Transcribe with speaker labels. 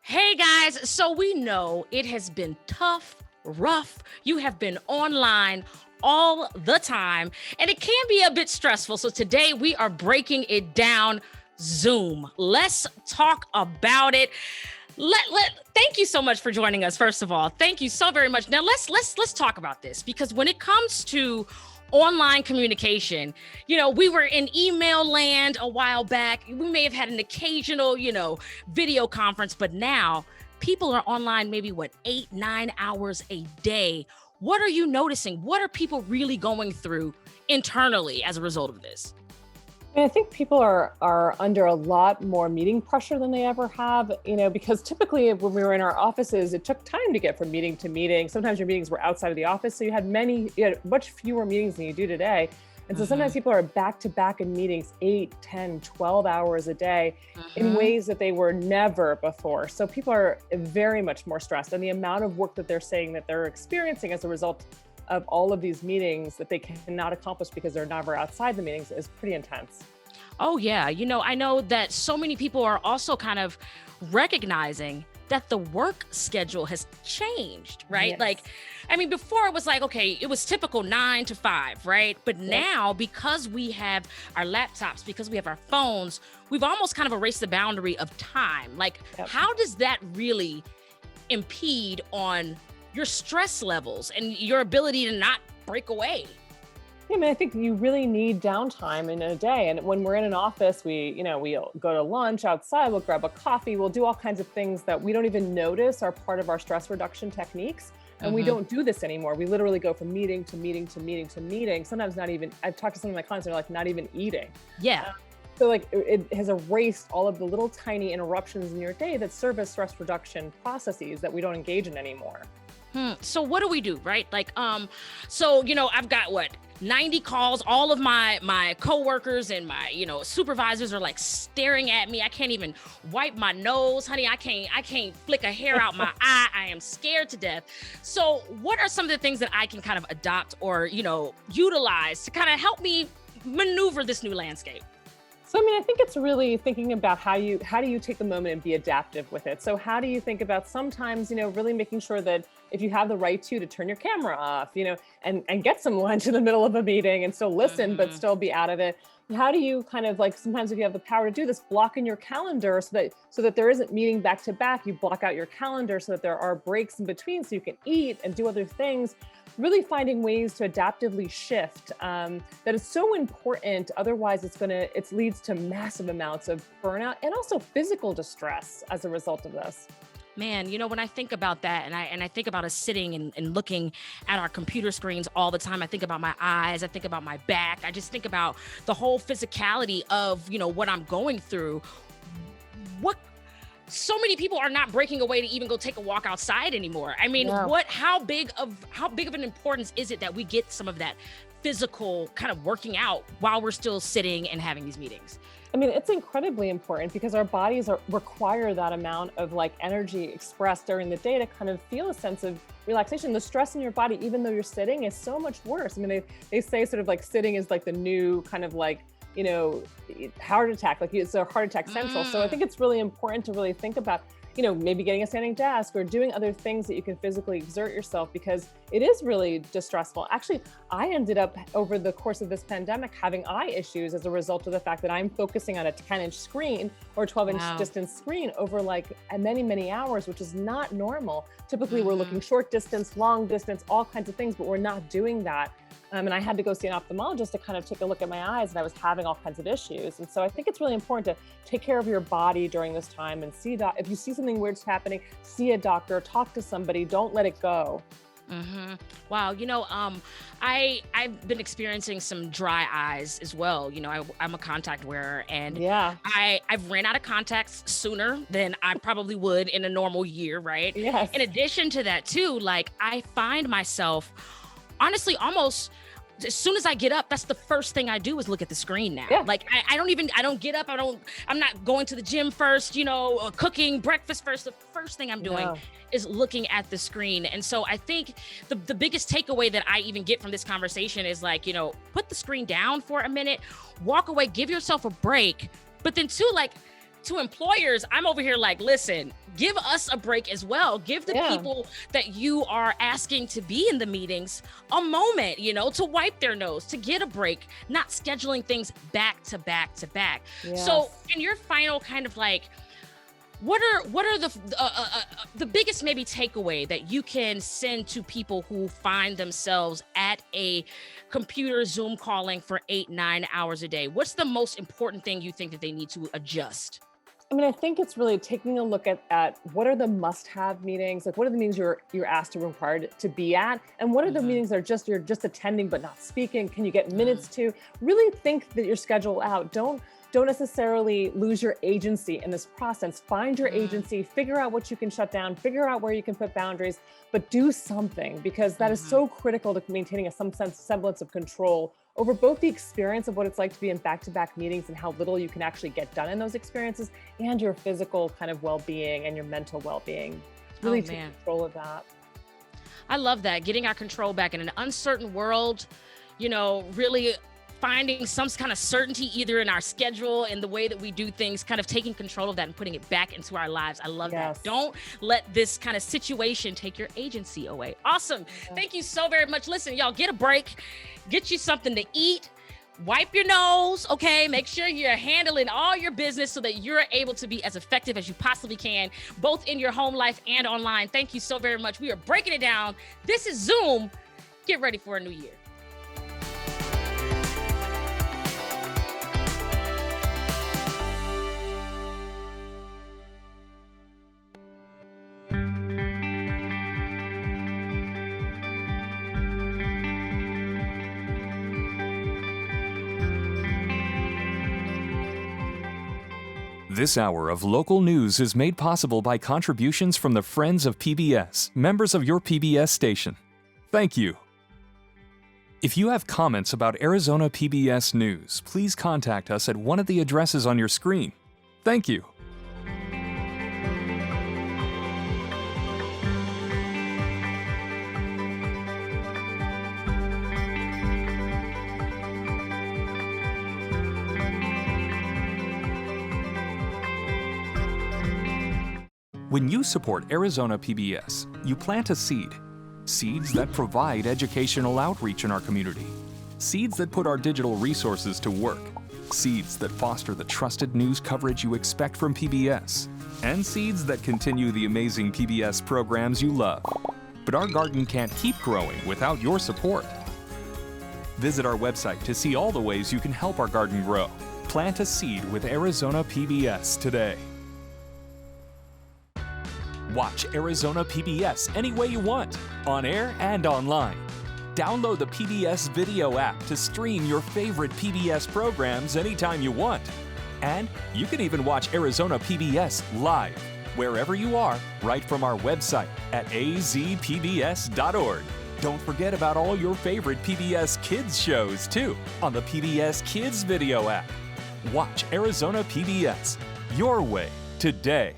Speaker 1: Hey guys, so we know it has been tough, rough. You have been online all the time, and it can be a bit stressful. So today we are breaking it down. Zoom. Let's talk about it. Thank you so much for joining us. First of all, thank you so very much. Now let's talk about this, because when it comes to online communication, we were in email land a while back. We may have had an occasional, video conference, but now people are online maybe 8-9 hours a day. What are you noticing? What are people really going through internally as a result of this?
Speaker 2: I think people are under a lot more meeting pressure than they ever have, because typically when we were in our offices, it took time to get from meeting to meeting. Sometimes your meetings were outside of the office, so you had much fewer meetings than you do today. And so sometimes people are back to back in meetings 8, 10, 12 hours a day in ways that they were never before. So people are very much more stressed, and the amount of work that they're saying that they're experiencing as a result of all of these meetings that they cannot accomplish because they're never outside the meetings is pretty intense.
Speaker 1: Oh, yeah. I know that so many people are also kind of recognizing that the work schedule has changed, right?
Speaker 2: Yes.
Speaker 1: Before it was like, okay, it was typical 9 to 5, right? But now, because we have our laptops, because we have our phones, we've almost kind of erased the boundary of time.
Speaker 2: Yep.
Speaker 1: How does that really impede on your stress levels and your ability to not break away?
Speaker 2: I think you really need downtime in a day. And when we're in an office, we'll go to lunch outside, we'll grab a coffee, we'll do all kinds of things that we don't even notice are part of our stress reduction techniques. And we don't do this anymore. We literally go from meeting to meeting to meeting to meeting. Sometimes not even, I've talked to some of my clients, they're like not even eating.
Speaker 1: Yeah.
Speaker 2: So it has erased all of the little tiny interruptions in your day that serve as stress reduction processes that we don't engage in anymore.
Speaker 1: So what do we do, right? I've got 90 calls. All of my coworkers and my, supervisors are like staring at me. I can't even wipe my nose, honey. I can't flick a hair out my eye. I am scared to death. So what are some of the things that I can kind of adopt or, utilize to kind of help me maneuver this new landscape?
Speaker 2: So, I think it's really thinking about how do you take the moment and be adaptive with it? So how do you think about sometimes, really making sure that if you have the right to turn your camera off, and get some lunch in the middle of a meeting and still listen, but still be out of it. How do you kind of sometimes if you have the power to do this, block in your calendar so that there isn't meeting back to back, you block out your calendar so that there are breaks in between so you can eat and do other things. Really finding ways to adaptively shift that is so important. Otherwise, it leads to massive amounts of burnout and also physical distress as a result of this.
Speaker 1: Man, when I think about that and I think about us sitting and looking at our computer screens all the time, I think about my eyes, I think about my back, I just think about the whole physicality of, what I'm going through. So many people are not breaking away to even go take a walk outside anymore.
Speaker 2: Yeah.
Speaker 1: How big of an importance is it that we get some of that physical kind of working out while we're still sitting and having these meetings?
Speaker 2: It's incredibly important because our bodies require that amount of energy expressed during the day to kind of feel a sense of relaxation. The stress in your body, even though you're sitting, is so much worse. They say sort of sitting is the new kind of heart attack, it's a heart attack central. So I think it's really important to really think about, maybe getting a standing desk or doing other things that you can physically exert yourself, because it is really distressful. Actually, I ended up over the course of this pandemic having eye issues as a result of the fact that I'm focusing on a 10-inch screen or 12-inch distance screen over many, many hours, which is not normal. Typically, we're looking short distance, long distance, all kinds of things, but we're not doing that. And I had to go see an ophthalmologist to kind of take a look at my eyes, and I was having all kinds of issues. And so I think it's really important to take care of your body during this time and if you see something weird's happening, see a doctor, talk to somebody, don't let it go.
Speaker 1: Wow. I've been experiencing some dry eyes as well. I'm a contact wearer, and
Speaker 2: Yeah.
Speaker 1: I've ran out of contacts sooner than I probably would in a normal year, right?
Speaker 2: Yes.
Speaker 1: In addition to that too, I find myself honestly almost as soon as I get up, that's the first thing I do is look at the screen now.
Speaker 2: Yeah.
Speaker 1: I don't get up. I'm not going to the gym first, or cooking breakfast first. The first thing I'm doing
Speaker 2: No.
Speaker 1: is looking at the screen. And so I think the biggest takeaway that I even get from this conversation is put the screen down for a minute, walk away, give yourself a break. But then too, to employers, I'm over here like, listen, give us a break as well. Give the people that you are asking to be in the meetings a moment, you know, to wipe their nose, to get a break, not scheduling things back to back to back.
Speaker 2: Yes.
Speaker 1: So in your final kind of like, what are the biggest maybe takeaway that you can send to people who find themselves at a computer Zoom calling for 8-9 hours a day? What's the most important thing you think that they need to adjust?
Speaker 2: I mean, I think it's really taking a look at what are the must-have meetings, like what are the meetings you're asked or required to be at, and what are the meetings that are you're just attending but not speaking. Can you get minutes to? Really think that your schedule out. Don't necessarily lose your agency in this process. Find your agency, figure out what you can shut down, figure out where you can put boundaries, but do something, because that is so critical to maintaining some semblance of control over both the experience of what it's like to be in back-to-back meetings and how little you can actually get done in those experiences, and your physical kind of well-being and your mental well-being. Really take control of that.
Speaker 1: I love that. Getting our control back in an uncertain world, you know, really finding some kind of certainty either in our schedule and the way that we do things, kind of taking control of that and putting it back into our lives. I love that. Don't let this kind of situation take your agency away. Awesome. Thank you so very much. Listen, y'all, get a break, get you something to eat, wipe your nose, okay? Make sure you're handling all your business so that you're able to be as effective as you possibly can, both in your home life and online. Thank you so very much. We are breaking it down. This is Zoom. Get ready for a new year.
Speaker 3: This hour of local news is made possible by contributions from the Friends of PBS, members of your PBS station. Thank you. If you have comments about Arizona PBS News, please contact us at one of the addresses on your screen. Thank you. When you support Arizona PBS, you plant a seed. Seeds that provide educational outreach in our community. Seeds that put our digital resources to work. Seeds that foster the trusted news coverage you expect from PBS. And seeds that continue the amazing PBS programs you love. But our garden can't keep growing without your support. Visit our website to see all the ways you can help our garden grow. Plant a seed with Arizona PBS today. Watch Arizona PBS any way you want, on air and online. Download the PBS video app to stream your favorite PBS programs anytime you want. And you can even watch Arizona PBS live, wherever you are, right from our website at azpbs.org. Don't forget about all your favorite PBS Kids shows, too, on the PBS Kids video app. Watch Arizona PBS, your way, today.